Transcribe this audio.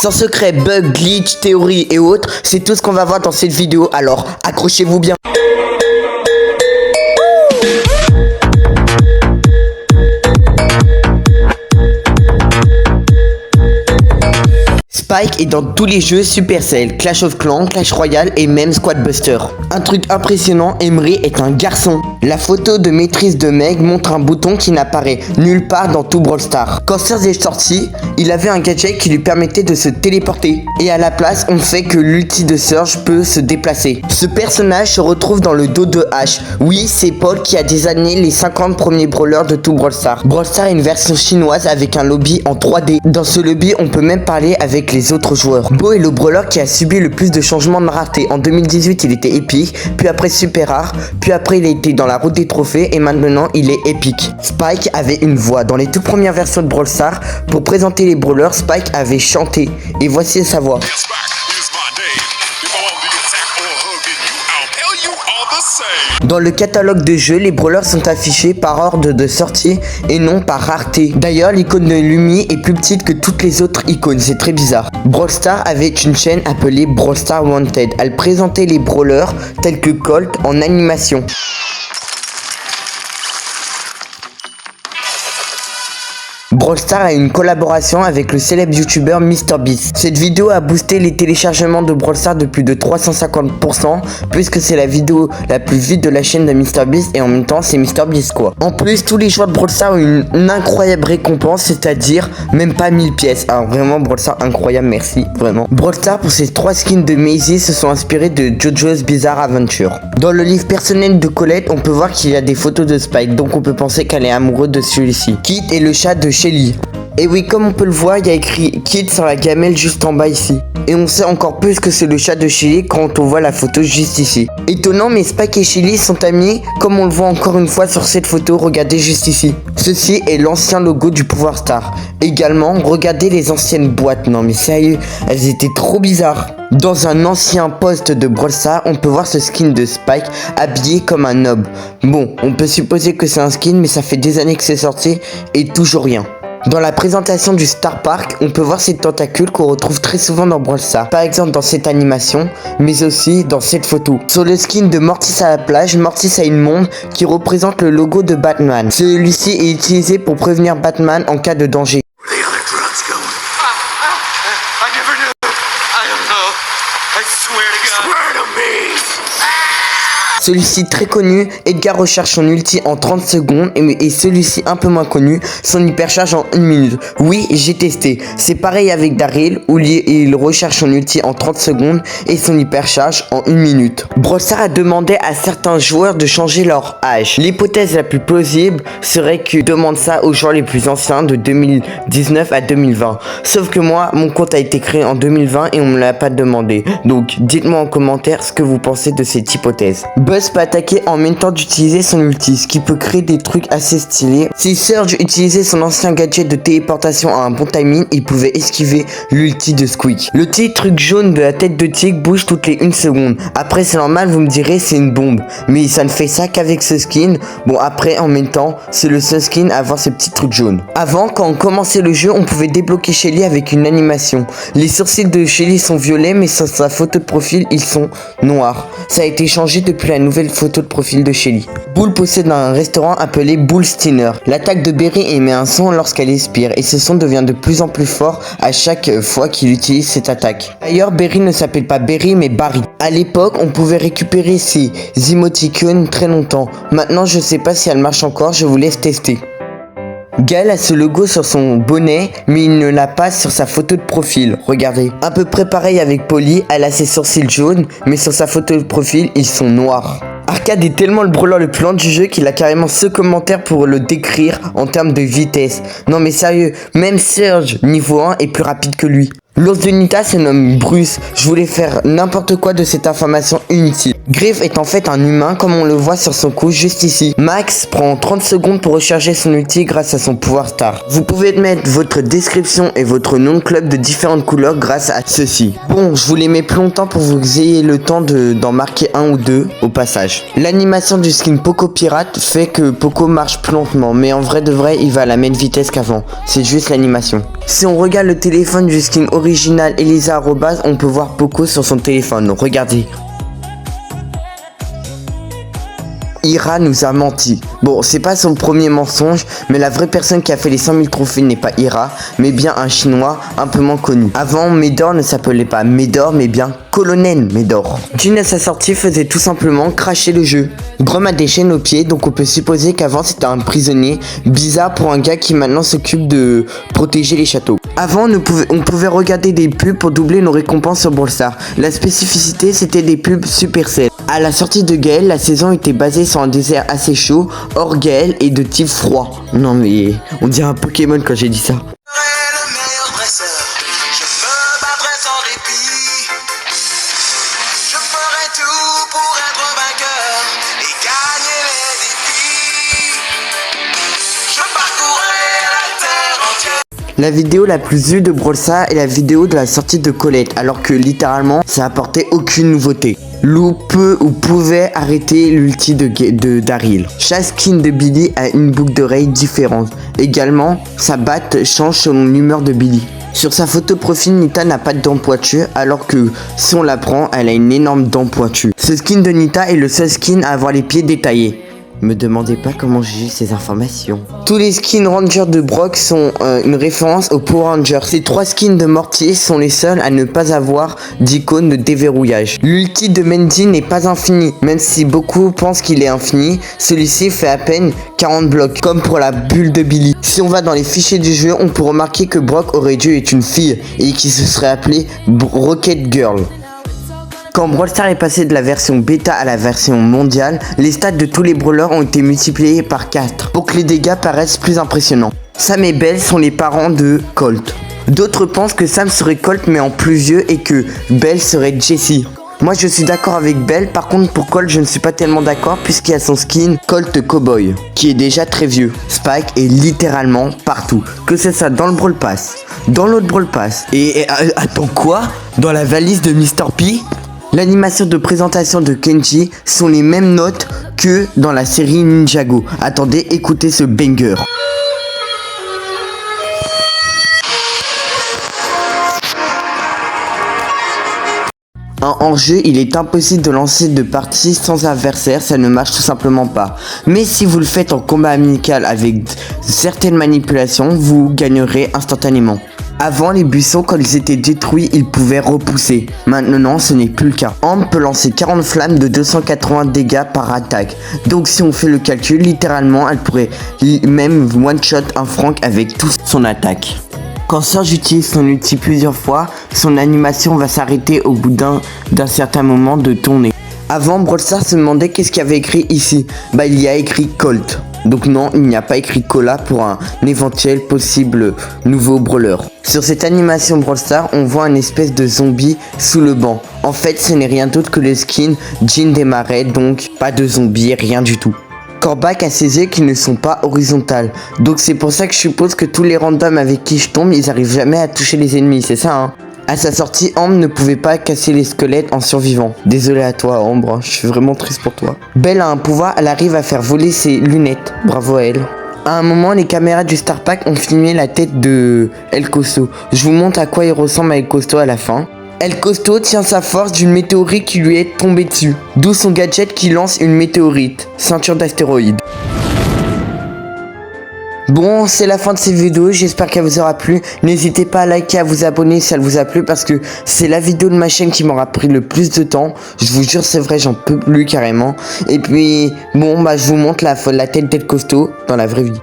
Sans secret, bug, glitch, théorie et autres, c'est tout ce qu'on va voir dans cette vidéo, alors accrochez-vous bien. Spike est dans tous les jeux Supercell, Clash of Clans, Clash Royale et même Squad Buster. Un truc impressionnant, Emery est un garçon. La photo de maîtrise de Meg montre un bouton qui n'apparaît nulle part dans tout Brawl Stars. Quand Surge est sorti, il avait un gadget qui lui permettait de se téléporter. Et à la place, on sait que l'ulti de Surge peut se déplacer. Ce personnage se retrouve dans le dos de H. Oui, c'est Paul qui a designé les 50 premiers brawlers de tout Brawl Stars. Brawl Stars est une version chinoise avec un lobby en 3D. Dans ce lobby, on peut même parler avec les autres joueurs. Bo est le brawler qui a subi le plus de changements de rareté. En 2018, il était épique, puis après super rare, puis après il a été dans la route des trophées et maintenant il est épique. Spike avait une voix. Dans les toutes premières versions de Brawl Stars, pour présenter les brawlers, Spike avait chanté. Et voici sa voix. Dans le catalogue de jeux, les brawlers sont affichés par ordre de sortie et non par rareté. D'ailleurs, l'icône de Lumi est plus petite que toutes les autres icônes, c'est très bizarre. Brawl Stars avait une chaîne appelée Brawl Stars Wanted. Elle présentait les brawlers tels que Colt en animation. Brawl Stars a une collaboration avec le célèbre youtubeur MrBeast. Cette vidéo a boosté les téléchargements de Brawl Stars de plus de 350% puisque c'est la vidéo la plus vue de la chaîne de MrBeast et en même temps c'est MrBeast quoi. En plus, tous les joueurs de Brawl Stars ont une incroyable récompense, c'est-à-dire même pas 1000 pièces. Alors vraiment Brawl Stars incroyable, merci vraiment. Brawl Stars pour ses 3 skins de Maisie se sont inspirés de JoJo's Bizarre Adventure. Dans le livre personnel de Colette, on peut voir qu'il y a des photos de Spike, donc on peut penser qu'elle est amoureuse de celui-ci. Kit est le chat de Shelly. Et oui, comme on peut le voir, il y a écrit Kid sur la gamelle juste en bas ici. Et on sait encore plus que c'est le chat de Shelly quand on voit la photo juste ici. Étonnant, mais Spike et Shelly sont amis, comme on le voit encore une fois sur cette photo, regardez juste ici. Ceci est l'ancien logo du Pouvoir Star. Également, regardez les anciennes boîtes. Non mais sérieux, elles étaient trop bizarres. Dans un ancien poste de Brawl Stars, on peut voir ce skin de Spike habillé comme un nob. Bon, on peut supposer que c'est un skin, mais ça fait des années que c'est sorti et toujours rien. Dans la présentation du Star Park, on peut voir ces tentacules qu'on retrouve très souvent dans Brawl Stars. Par exemple dans cette animation, mais aussi dans cette photo. Sur le skin de Mortis à la plage, Mortis a une montre qui représente le logo de Batman. Celui-ci est utilisé pour prévenir Batman en cas de danger. Celui-ci très connu, Edgar recharge son ulti en 30 secondes et celui-ci un peu moins connu, son hypercharge en 1 minute. Oui, j'ai testé. C'est pareil avec Daryl où il recharge son ulti en 30 secondes et son hypercharge en 1 minute. Brawl Stars a demandé à certains joueurs de changer leur âge. L'hypothèse la plus plausible serait qu'ils demandent ça aux joueurs les plus anciens de 2019 à 2020. Sauf que moi, mon compte a été créé en 2020 et on me l'a pas demandé. Donc, dites-moi en commentaire ce que vous pensez de cette hypothèse. Buzz peut attaquer en même temps d'utiliser son ulti, ce qui peut créer des trucs assez stylés. Si Surge utilisait son ancien gadget de téléportation à un bon timing, il pouvait esquiver l'ulti de Squeak. Le petit truc jaune de la tête de tigre bouge toutes les 1 seconde. Après c'est normal, vous me direz c'est une bombe, mais ça ne fait ça qu'avec ce skin. Bon après en même temps, c'est le seul skin à avoir ce petit truc jaune. Avant, quand on commençait le jeu, on pouvait débloquer Shelly avec une animation. Les sourcils de Shelly sont violets, mais sur sa photo de profil, ils sont noirs. Ça a été changé depuis la nouvelle photo de profil de Shelly. Bull possède un restaurant appelé Bull Steiner. L'attaque de Berry émet un son lorsqu'elle expire et ce son devient de plus en plus fort à chaque fois qu'il utilise cette attaque. D'ailleurs, Berry ne s'appelle pas Berry mais Barry. À l'époque, on pouvait récupérer ces emoticons très longtemps. Maintenant, je sais pas si elle marche encore, je vous laisse tester. Gale a ce logo sur son bonnet, mais il ne l'a pas sur sa photo de profil. Regardez. À peu près pareil avec Polly, elle a ses sourcils jaunes, mais sur sa photo de profil, ils sont noirs. Arcade est tellement le brawler le plus lent du jeu qu'il a carrément ce commentaire pour le décrire en termes de vitesse. Non mais sérieux, même Surge niveau 1 est plus rapide que lui. L'ours de Nita se nomme Bruce. Je voulais faire n'importe quoi de cette information inutile. Griff est en fait un humain comme on le voit sur son cou juste ici. Max prend 30 secondes pour recharger son ulti grâce à son pouvoir star. Vous pouvez mettre votre description et votre nom de club de différentes couleurs grâce à ceci. Bon, je vous les mets plus longtemps pour que vous ayez le temps d'en marquer un ou deux au passage. L'animation du skin Poco Pirate fait que Poco marche plus lentement, mais en vrai de vrai il va à la même vitesse qu'avant. C'est juste l'animation. Si on regarde le téléphone du skin original Elisa Arrobas, on peut voir Poco sur son téléphone. Regardez. Ira nous a menti. Bon, c'est pas son premier mensonge, mais la vraie personne qui a fait les 100 000 trophées n'est pas Ira, mais bien un chinois un peu moins connu. Avant, Médor ne s'appelait pas Médor, mais bien Colonel Médor. Jin à sa sortie faisait tout simplement cracher le jeu. Grom a des chaînes aux pieds, donc on peut supposer qu'avant c'était un prisonnier, bizarre pour un gars qui maintenant s'occupe de protéger les châteaux. Avant, on pouvait regarder des pubs pour doubler nos récompenses sur Brawl Stars. La spécificité, c'était des pubs Supercell. À la sortie de Gale, la saison était basée sur un désert assez chaud, hors Gale et de type froid. Non mais, on dirait un Pokémon quand j'ai dit ça. La vidéo la plus vue de Brawl Stars est la vidéo de la sortie de Colette, alors que littéralement, ça apportait aucune nouveauté. Lou peut ou pouvait arrêter l'ulti de Daryl. Chaque skin de Billy a une boucle d'oreille différente. Également, sa batte change selon l'humeur de Billy. Sur sa photo profil, Nita n'a pas de dents pointues, alors que si on la prend, elle a une énorme dent pointue. Ce skin de Nita est le seul skin à avoir les pieds détaillés. Me demandez pas comment j'ai eu ces informations. Tous les skins Ranger de Brock sont une référence aux Power Rangers. Ces 3 skins de Mortier sont les seuls à ne pas avoir d'icône de déverrouillage. L'ulti de Mandy n'est pas infini, même si beaucoup pensent qu'il est infini. Celui-ci fait à peine 40 blocs, comme pour la bulle de Billy. Si on va dans les fichiers du jeu, on peut remarquer que Brock aurait dû être une fille et qui se serait appelée Rocket Girl. Quand Brawl Stars est passé de la version bêta à la version mondiale, les stats de tous les brawlers ont été multipliés par 4 pour que les dégâts paraissent plus impressionnants. Sam et Belle sont les parents de Colt. D'autres pensent que Sam serait Colt mais en plus vieux et que Belle serait Jessie. Moi je suis d'accord avec Belle, par contre pour Colt je ne suis pas tellement d'accord puisqu'il y a son skin Colt Cowboy qui est déjà très vieux. Spike est littéralement partout, que c'est ça dans le Brawl Pass, dans l'autre Brawl Pass et attends quoi? Dans la valise de Mr P? L'animation de présentation de Kenji sont les mêmes notes que dans la série Ninjago. Attendez, écoutez ce banger. En hors-jeu, il est impossible de lancer de partie sans adversaire, ça ne marche tout simplement pas. Mais si vous le faites en combat amical avec certaines manipulations, vous gagnerez instantanément. Avant, les buissons, quand ils étaient détruits, ils pouvaient repousser. Maintenant, ce n'est plus le cas. Ambre peut lancer 40 flammes de 280 dégâts par attaque. Donc si on fait le calcul, littéralement, elle pourrait même one-shot un Frank avec toute son attaque. Quand Surge utilise son ulti plusieurs fois, son animation va s'arrêter au bout d'un certain moment de tourner. Avant, Brawl Stars se demandait qu'est-ce qu'il y avait écrit ici. Bah, il y a écrit Colt. Donc non, il n'y a pas écrit Cola pour un éventuel possible nouveau brawler. Sur cette animation Brawl Stars, on voit une espèce de zombie sous le banc. En fait, ce n'est rien d'autre que le skin Jin des Marais, donc pas de zombie, rien du tout. Corbac a ses yeux qui ne sont pas horizontales. Donc c'est pour ça que je suppose que tous les randoms avec qui je tombe, ils arrivent jamais à toucher les ennemis, c'est ça hein? À sa sortie, Ambre ne pouvait pas casser les squelettes en survivant. Désolé à toi Ambre, je suis vraiment triste pour toi. Belle a un pouvoir, elle arrive à faire voler ses lunettes. Bravo à elle. À un moment, les caméras du Star Pack ont filmé la tête de El Costo. Je vous montre à quoi il ressemble à El Costo à la fin. El Costo tient sa force d'une météorite qui lui est tombée dessus. D'où son gadget qui lance une météorite. Ceinture d'astéroïdes. Bon, c'est la fin de cette vidéo, j'espère qu'elle vous aura plu. N'hésitez pas à liker, à vous abonner si elle vous a plu parce que c'est la vidéo de ma chaîne qui m'aura pris le plus de temps. Je vous jure, c'est vrai, j'en peux plus carrément. Et puis, bon, bah je vous montre la tête d'El Costo dans la vraie vie.